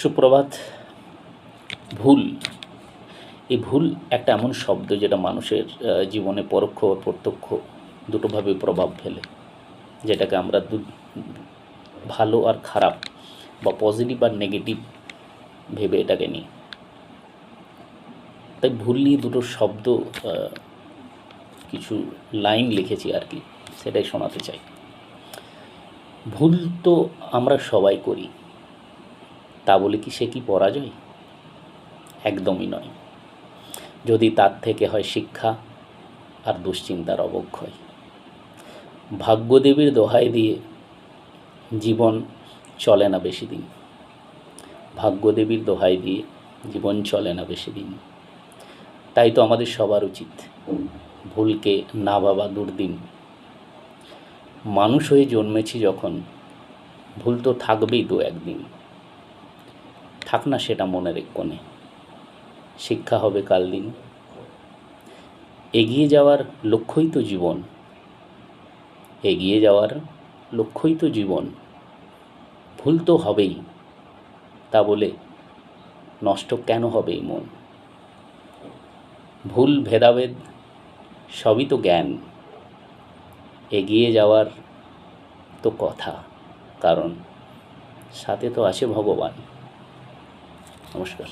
সুপ্রভাত। ভুল, এই ভুল একটা এমন শব্দ যেটা মানুষের জীবনে পরোক্ষ ও প্রত্যক্ষ দুটোভাবে প্রভাব ফেলে, যেটাকে আমরা ভালো আর খারাপ বা পজিটিভ আর নেগেটিভ ভেবে এটাকে নিই। তাই ভুল নিয়ে দুটো শব্দ, কিছু লাইন লিখেছি আর কি, সেটাই শোনাতে চাই। ভুল তো আমরা সবাই করি, তা বলে কি সে কি পরাজয়? একদমই নয়, যদি তার থেকে হয় শিক্ষা আর দুশ্চিন্তার অবক্ষয়। ভাগ্যদেবীর দোহাই দিয়ে জীবন চলে না বেশি দিন, ভাগ্যদেবীর দোহাই দিয়ে জীবন চলে না বেশি দিন। তাই তো আমাদের সবার উচিত ভুলকে না ভাবা দুর্দিন। মানুষ হয়ে জন্মেছি যখন, ভুল তো থাকবেই তো একদিন। থাক না সেটা মনের এক কোণে, শিক্ষা হবে কাল দিন। এগিয়ে যাওয়ার লক্ষ্যই তো জীবন, এগিয়ে যাওয়ার লক্ষ্যই তো জীবন। ভুল তো হবেই, তা বলে নষ্ট কেন হবে এই মন? ভুল ভেদাভেদ সবই তো জ্ঞান, এগিয়ে যাওয়ার তো কথা, কারণ সাথে তো আছে ভগবান। নমস্কার।